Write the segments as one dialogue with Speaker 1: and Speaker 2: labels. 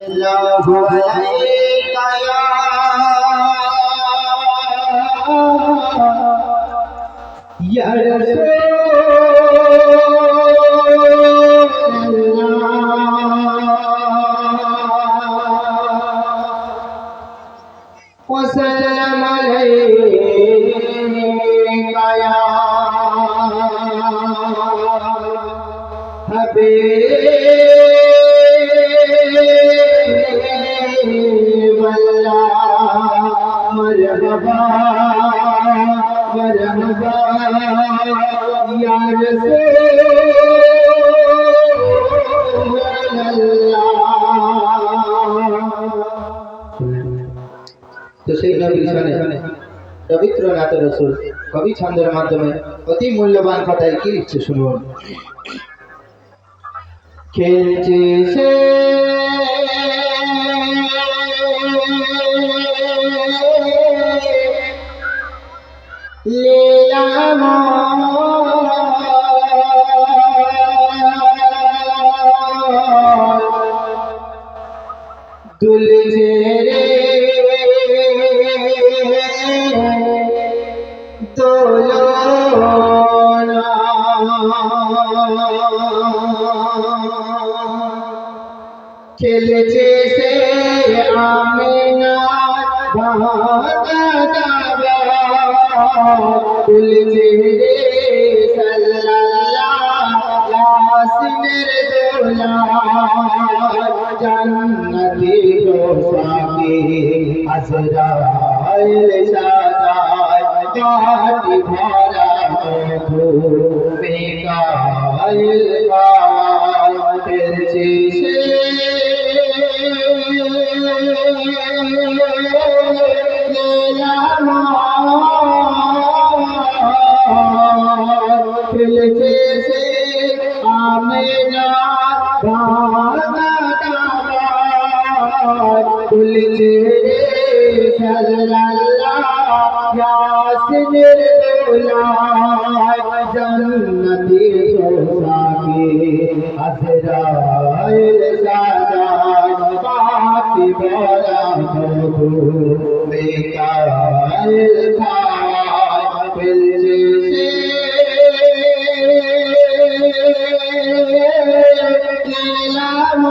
Speaker 1: الله عليك يا رسول الله وسلم عليك يا حبيب مرحبا مرحبا يا رسول তো সেই নবীর শানে রবীন্দ্রনাথ রসুল কবি ছন্দের মাধ্যমে অতি মূল্যবান কথায় কি লিখছে শুনুন। খেলছে সে লীলাম দুলছে রে দোলনা খেলেছে সে আমিনা দুলছে রে সাল্লাল্লাহু ইয়াসিনের দোলা জান্নতি রোসাকে আজরাইল সাজায় জাতি ভরা বেকাইল গায় খেলছে সে খেলছে সে আমিনা দুলছে রে সাল্লাল্লাহু ইয়াসিনের দোলায় জান্নতি রোসাকে আজরাইল সাজায় বাতি ভরা মধু বেকাইল খায় খেলছে সে লীলাম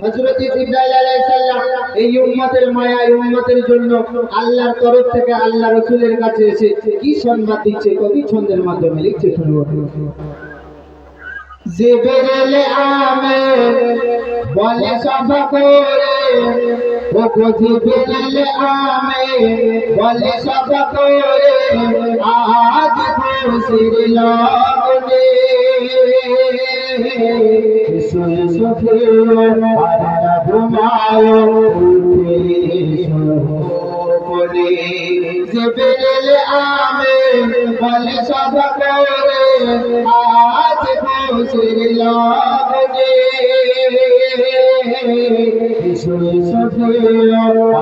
Speaker 1: হযরত জিবরাইল আলাইহিস সালাম এই উম্মতের মায়া এই উম্মতের জন্য আল্লাহর তরফ থেকে আল্লাহ রাসূলের কাছে এসে কি সংবাদ দিচ্ছে কবি ছন্দের মাধ্যমে লিখছে শুনুন। জিবরাইল আমিন বলে সফা করে ও জিবরাইল আমিন বলে সফা করে আজ খুশির লগনে সুফির আর ঘুমায় উঠে জিবরাইল আমিন বলে সফা করে আজ খুশির লগনে সুফির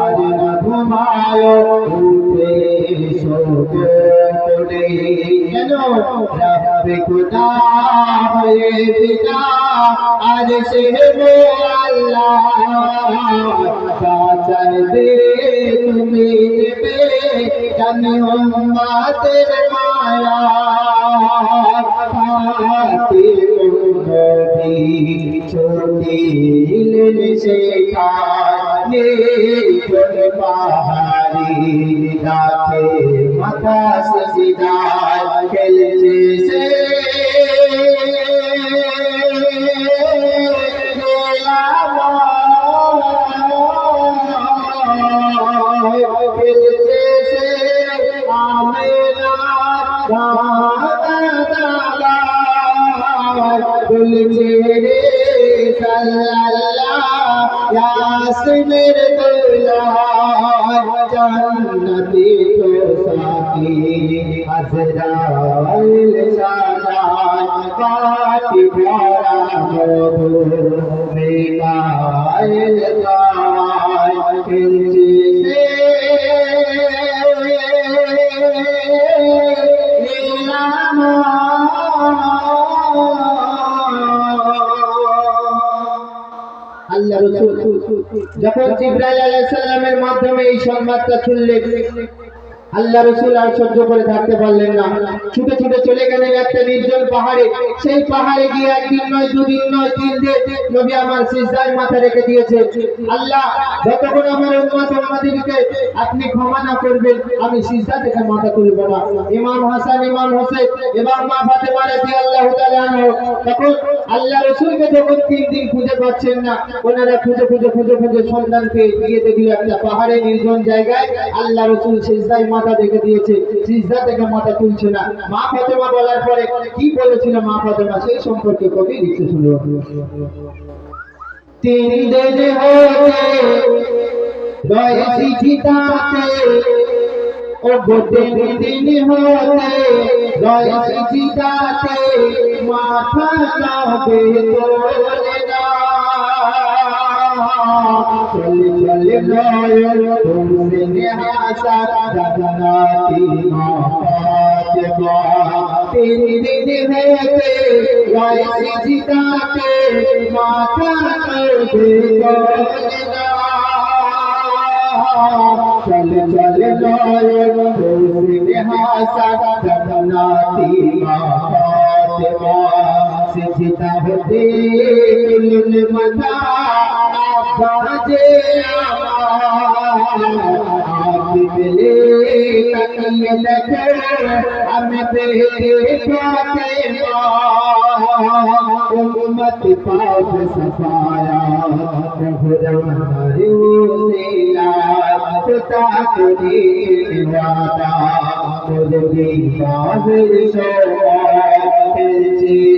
Speaker 1: আর ঘুমায় উঠে শোকে কেন রব্বে খুদা হয়ে পিতা আজ সে আল্লাহ চাইবে তুমি দেবে জানি উম্মতের মায়া পাতি নবী ছুটিলেন সেখানে কোন পাহাড়ি রাতে মাথা সিজদায় খেলছে সে খেলছে সে আমিনা দুলছে রে সাল্লাল্লাহু ইয়াসিনের দোলায় জান্নতি রোসাকে আজরাইল সাজায় বাতি ভরা মধু বেকাইল গায় খেলছে সে লীলা আল্লাহ রাসূল যখন জিবরাইল আলাইহিস সালামের মাধ্যমে এই সংবাদটা শুনলেন, আল্লাহ রাসূল আর সহ্য করে থাকতে পারলেন না, ছুটে ছুটে চলে গেলেন একটা নির্জন পাহাড়ে। সেই পাহাড়ে গিয়ে একদিন নয়, দুদিন নয়, 3 দিন নবী আমার সিজদায় মাথা রেখে দিয়েছে। আল্লাহ, যতক্ষণ আমার উম্মত উম্মতিকে আপনি ক্ষমা না করবেন, আমি সিজদা থেকে মাথা তুলব না। ইমাম হাসান, ইমাম হোসেন এবং মা ফাতেমা রাদিয়াল্লাহু তাআলা আনহু তখন আল্লাহ রাসূলকে যখন 3 দিন খুঁজে পাচ্ছেন না, ওনারা খুঁজে খুঁজে খুঁজে খুঁজে সন্ধান পেয়ে গিয়ে দেখলো একটা পাহাড়ে নির্জন জায়গায় আল্লাহ রাসূল সিজদায় মাথা রেখে দিয়েছে, সিজদা থেকে মাথা তুলছে না। মা ফাতেমা বলার পরে কি বলেছিল মা ফাতেমা, সেই সম্পর্কে কবি লিখতে শুরু হলো। 3 দিন হতে রয়েছি চিতাতে, ও গো 3 দিন হতে রয়েছি চিতাতে, মাথা কাঁপে তোলে না। চলে চলে নয়ন তুমসে হাসার জান্নাতি মা ফাতেমা। 3 দিন হতে রয়েছি চিতাতে, মাথা কাঁপে তোলে না। চলে চলে নয়ন তুমসে হাসার জান্নাতি মা ফাতেমা। সিজদা হতে তুলল মাথা বাজে आप मिले तकिए लगे हमें फातिमा। उम्मत पाक सफाया हमारी उसीला, खुदा तेरी वादा मुझे बाहर शोआ से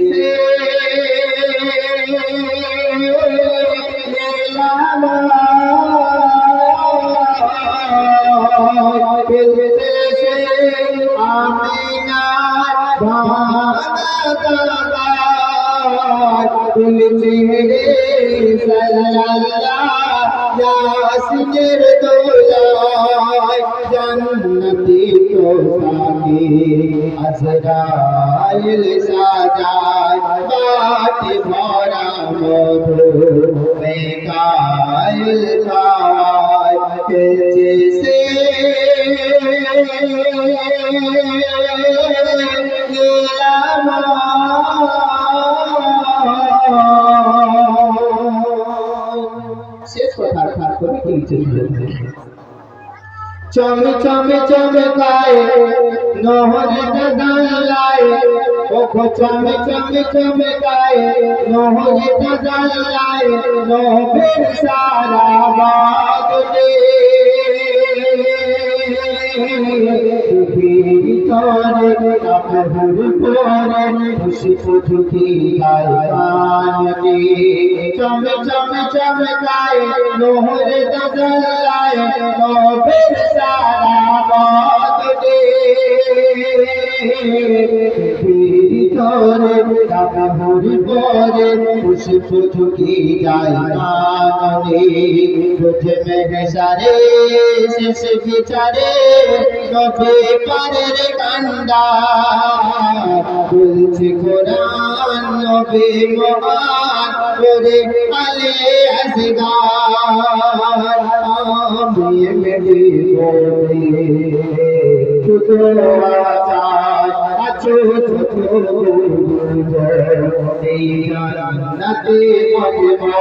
Speaker 1: यासीर दोलाय जन्नती को साकी अज़राइल साजाय बाट भरा मधु मेकाइल खाय जैसे चम चम चमकाए नोहर दलाए, ओ चम चम चमकाए नोहर दलाए, नोहर सारा बाग दे तोरे अपहुर पोरे खुशबू की गायने। चम चम चमकाए नोहर दलाए, नोहर सारा बाग दे तोरे अपहुर पोरे खुशबू की गायने। तुझ में सारे शेष बिचारे नबी पारेर कांडा, तुलसी कुरान नबी महान ओरे आले असगार। आमी मेरी बोले तुझो आचार अच्छो तुझो जन्नती मजमा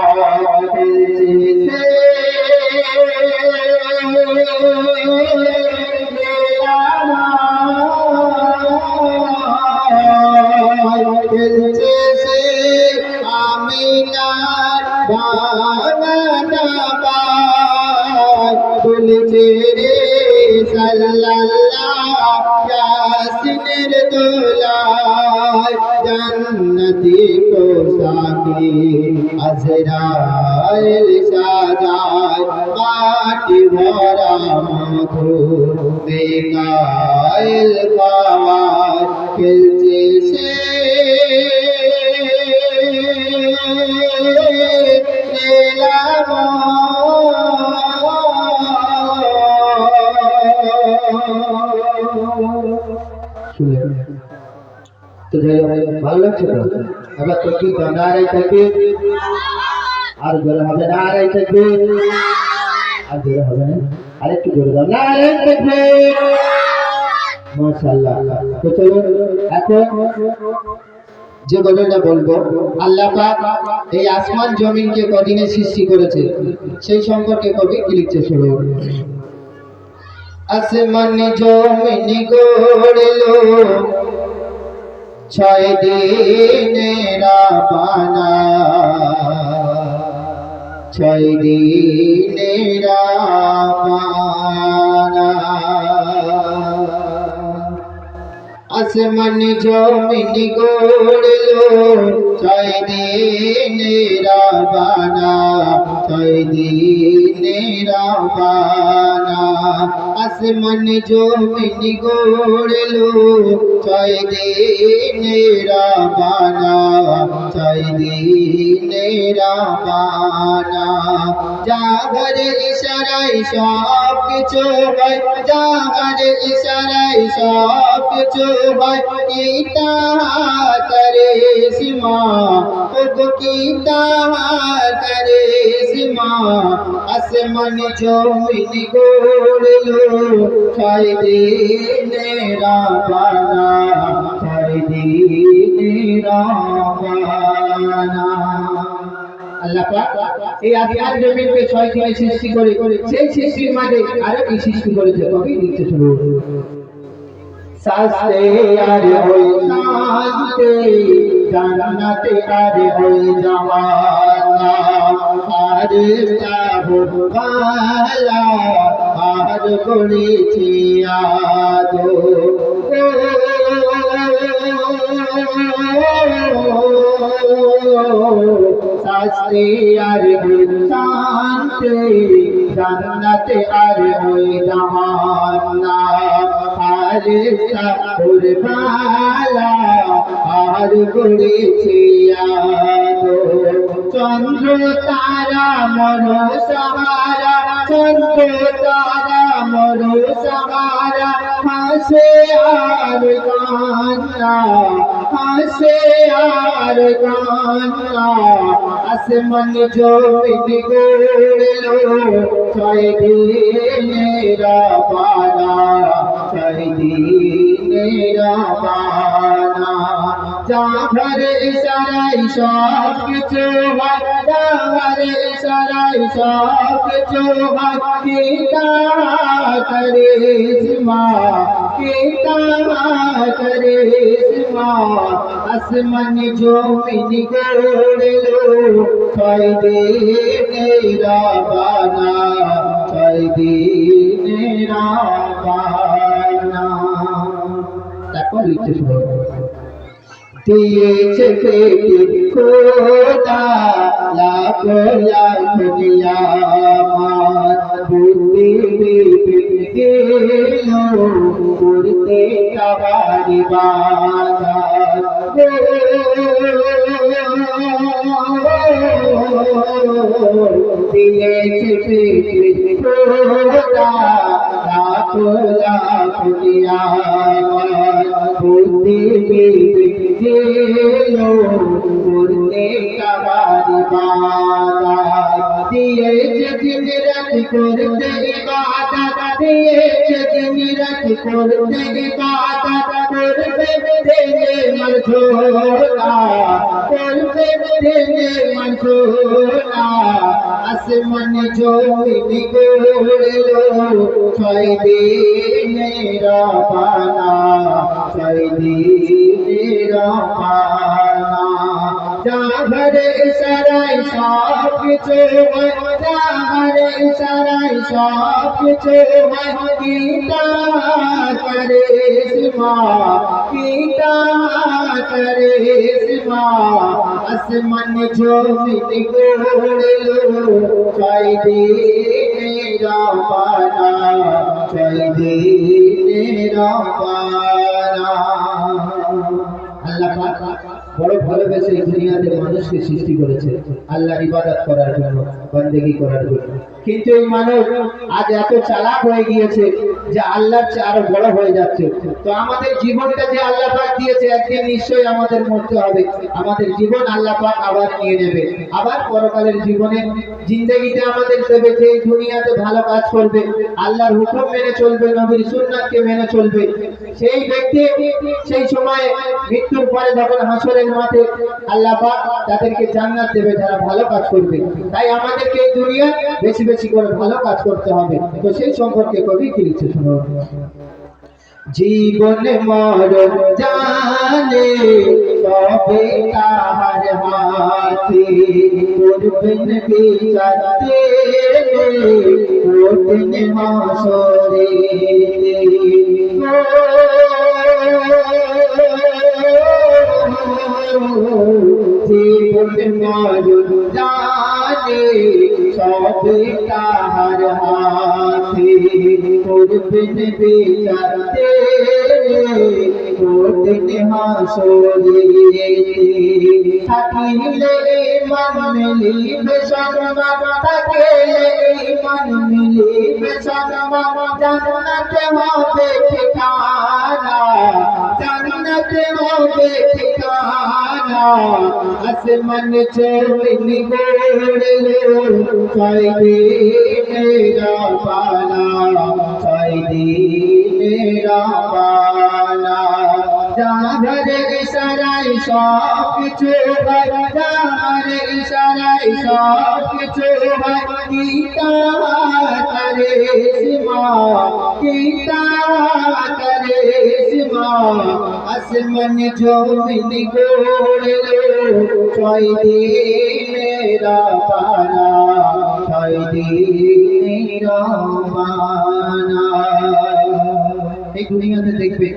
Speaker 1: दिल से यासीर दोलाय जन्नती को साकी अज़राइल साजाय बाट भरा मधु मेकाइल खाय खिलचे से तो भालो লাগছে তো? এবার তো কি বানারে থাকে আর জোরে হবে না, আর এই তাকবীর, আর জোরে হবে না, আর একটু জোরে দাও, না আর তাকবীর। মাশাআল্লাহ। তো চলুন এখন যে গজলটা বলবো, আল্লাহ পাক এই আসমান জমিনকে কদিনে সৃষ্টি করেছে সেই সম্পর্কে কবি কি লিখছে শুনুন। আসমান জমিন গড়লো 6 দিনে রাবানা, 6 দিনে রাবানা। আসমান জমিন গড়লো 6 দিনে রাবানা, 6 দিনে রাবানা। আসমান জমিন গড়লো 6 দিনে রাবানা, 6 দিনে রাবানা। যাহার ইশারায় সব কিছু হয়, যাহার ইশারায় সব কিছু হয়, কি তাহারে সীমা, ওগো কি তাহারে সীমা। আসমান জমিন গড়লো 6 দিনে রাবানা, 6 দিনে রাবানা। আল্লাহ পাক এই আসমান জমিনকে 6 দিনে সৃষ্টি করে সেই সৃষ্টির মাঝে আরো কি সৃষ্টি করেছে কবি লিখতে শুরু। সাজতে আর ওই সাজতে জান্নাতে আর ওই জামানা, আর সাবুত বালা আর করেছি আদো। সাজতে আর ওই শান্তে জান্নাতে আর ওই জামানা, আর সাবুত বালা আর করেছি আদো। চন্দ্র তারা মনো সাহারা, চন্দ্র তারা মনো সাহারা, হাসে আর কান্না, হাসে আর কান্না। আসমান জমিন গড়লো 6 দিনে রাবানা, 6 দিনে রাবানা। যাহার ইশারায় সব কিছু হয়, যাহার ইশারায় সব কিছু হয়, কি তাহারে সীমা, কি তাহারে সীমা। আসমান জমিন গড়লো 6 দিনে রাবানা, 6 দিনে রাবানা। তারপর লিখতে শুরু। দিয়েছে পেটে খোদা লাখো লাখো নিয়ামত, বুদ্ধি বিবেক দিল করতে কাবার ইবাদত। দিয়েছে পেটে খোদা লাখো লাখো নিয়ামত, বুদ্ধি বিবেক দিলো করতে কাবার ইবাদত। দিয়েছে দিন রাত করতে ইবাদত, দিয়েছে দিন রাত করতে ইবাদত, করবে দেনে মনসুরা, করবে দেনে মনসুরা। আসমান জমিন গড়লো 6 দিনে রাবানা, 6 দিনে রাবানা। যাহার ইশারায় সব কিছু হয়, যাহার ইশারায় সব কিছু হয়, কি তাহারে সীমা, কি তাহারে সীমা। আসমান জমিন গড়লো 6 দিনে রাবানা, 6 দিনে রাবানা। আল্লাহ পাক বড় ভালোবেসে এই দুনিয়াতে মানুষকে সৃষ্টি করেছে আল্লাহর ইবাদত করার জন্য, বন্দেগী করার জন্য। কিন্তু এই মানুষ আজ এত চালাক হয়ে গিয়েছে যে আল্লাহর চেয়ে আরো বড় হয়ে যাচ্ছে। তো আমাদের জীবনটা যে আল্লাহ পাক দিয়েছে, একদিন নিশ্চয়ই আমাদের মরতে হবে। আমাদের জীবন আল্লাহ পাক আবার নিয়ে নেবে, আবার পরকালের জীবনে জিন্দেগিতে আমাদের দেবে। যে দুনিয়াতে ভালো কাজ করবে, আল্লাহর হুকুম মেনে চলবে, নবীর সুন্নাতকে মেনে চলবে, সেই ব্যক্তি সেই সময় মৃত্যুর পরে যখন হাসরের মাঠে আল্লাহ পাক তাদেরকে জান্নাত দেবে যারা ভালো কাজ করবে। তাই আমাদেরকে এই দুনিয়া বেশি বেশি করে ভালো কাজ করতে হবে। তো সেই সম্পর্কে কবি কি লিখছে শুনো। জীবন মরণ জানে সবে তাহার হাতে, করবেন বিচারে কঠিন হাসরে। জীবন মরণ জানে সবে তাহার হাতে, করবেন বিচারে কঠিন হাসরে। থাকিলে ইমান মিলিবে সম্মান, থাকিলে ইমান মিলিবে সম্মান, জান্নাতে হবে ঠিকানা, জান্নাতে হবে ঠিকানা। আসমান জমিন গড়লো ছয় দিনের পালা, ছয় দিনের পালা। যার ইশারায় সব কিছু হয়, যার ইশারায় সব কিছু হয়। গীতা করে সীমা, গীতা করে সীমা। আসমান জমিন গড়লো ছয় দিনের পালা, ছয় দিনের পালা। এই দুনিয়াতে দেখবে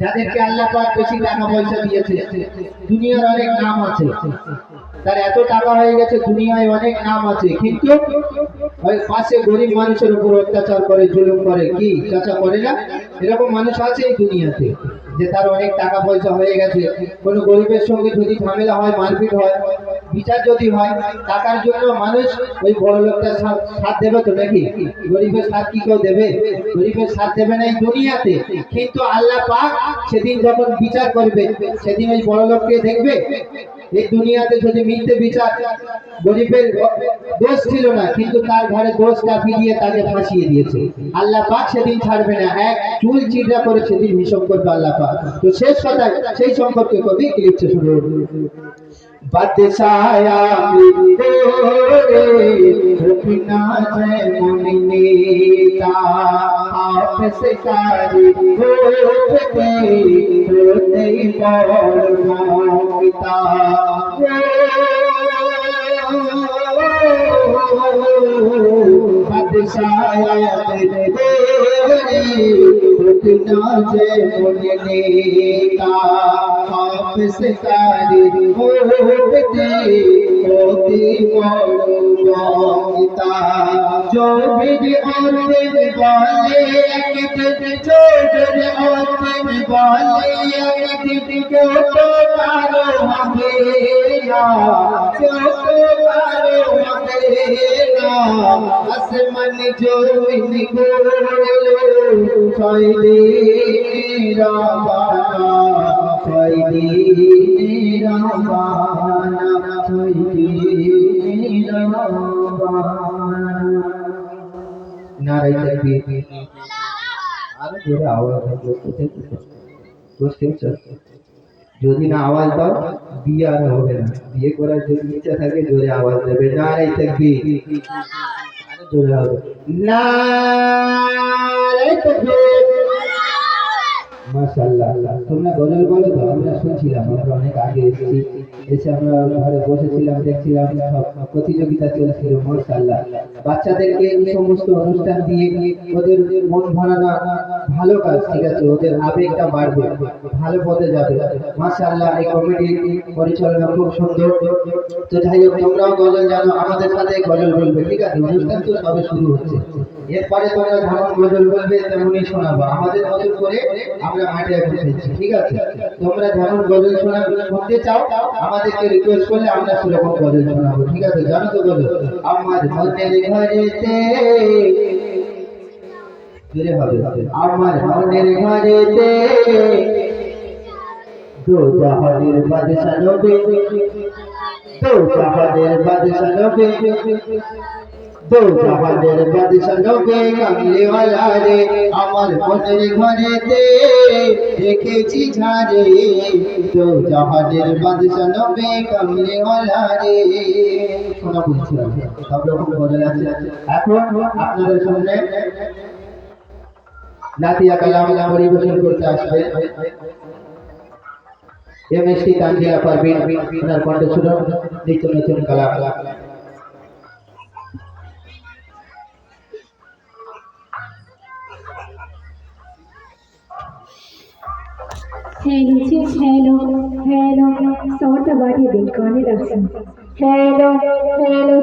Speaker 1: যাদেরকে আল্লাহ পাক বেশি টাকা পয়সা দিয়েছে, দুনিয়ার অনেক নাম আছে, তার এত টাকা হয়ে গেছে, দুনিয়ায় অনেক নাম আছে, কিন্তু ওই পাশে গরিব মানুষের উপর অত্যাচার করে, জুলুম করে, কি চাচা করে না? এরকম মানুষ আছে এই দুনিয়াতে, যে তার অনেক টাকা পয়সা হয়ে গেছে, কোনো গরিবের সঙ্গে যদি ঝামেলা হয়, মারপিট হয়, বিচার যদি হয়, টাকার জন্য মানুষ ওই বড় লোকটার সাথ দেবে তো নাকি? গরিবের সাথ কি কেউ দেবে? গরিবের সাথ দেবে না এই দুনিয়াতে। কিন্তু আল্লাহ পাক সেদিন যখন বিচার করবে, সেদিন ওই বড় লোককে দেখবে। এই দুনিয়াতে যদি মিথ্যে বিচার, গরিবের দোষ ছিল না কিন্তু তার ঘরে দোষ চাপিয়ে দিয়ে তাকে ফাঁসিয়ে দিয়েছে, আল্লাহ পাক সেদিন ছাড়বে না, এক চুল চিন্তা করে সেদিন হিসাব করবে আল্লাহ পাক। তো শেষ কথা সেই সম্পর্কে কবি কি লিখছে শুনুন। বাদশায়া বিদরে রুকনা জয় মুনিতা, আপসে কারি হোতে হোতে পিতা। বাদশায়া বিদরে রুকনা জয় মুনিতা, আপসে কারি होते होती पिता। जो भी आते वाले जो आते वाले को तो मारो हमेरा, को तो मारो हमेरा। आसमान जो निगोलो फायदे रावाना, फायदे रावाना, फायदे रावाना। नारे तकबीर। আরো জোরে আওয়াজ বুঝতে যদি না আওয়াজ দাও বিয়ে আর হবে না। বিয়ে করার যদি ইচ্ছা থাকে জোরে আওয়াজ দেবে। নারে তাকবীর। আরো জোরে হবে নারে তাকবীর। মাশাআল্লাহ। তোমরা গজল বলো তো, আমরা শুনছিলাম, আমরা অনেক আগে এসেছি, এসে আমরা ঘরে বসেছিলাম, দেখছিলাম সব প্রতিযোগিতা চলছিল। মাশাআল্লাহ। বাচ্চাদেরকে এই সমস্ত অনুষ্ঠান দিয়ে ওদের মন ভরানো ভালো কাজ, ঠিক আছে, ওদের আবেগটা বাড়বে, ভালো পথে যাবে। মাশাআল্লাহ। এই কমিটির পরিচালনা খুব সুন্দর। তো যাই হোক, তোমরাও গজল জানো, আমাদের সাথে গজল বলবে, ঠিক আছে? অনুষ্ঠান তো সবে শুরু হচ্ছে। এরপরে তোমরা যেমন গজল বলবে তেমনই শোনাবো, আমাদের মতো করে আমরা মাঠে এখন খেলছি, ঠিক আছে? তোমরা যেমন গজল শুনতে চাও আমাদেরকে রিকোয়েস্ট করলে আমরা সেরকম গজল শোনাবো, ঠিক আছে? জানো তো গজল? আমার মনের ঘরেতে ফিরে হবে, আমার মনের ঘরেতে দো জাহানের বাদশা নবী, দো জাহানের বাদশা নবী, দো জাহানের বাদশা নবী কামলিওয়ালা রে, আমার মনের ঘরেতে রেখেছি ঝাড়ে, দো জাহানের বাদশা নবী কামলিওয়ালা রে। শোনা বলছিলাম সব রকম গজল আছে। এখন আপনাদের সামনে নাতিয়া কালাম পরিবেশন করতে আসবে এমএসটি তানজিলা পারভিন, ওনার কণ্ঠে ছিল নিত্য নতুন কালাম।
Speaker 2: Hello, hello, hello, sort of body, they call it a hello, hello.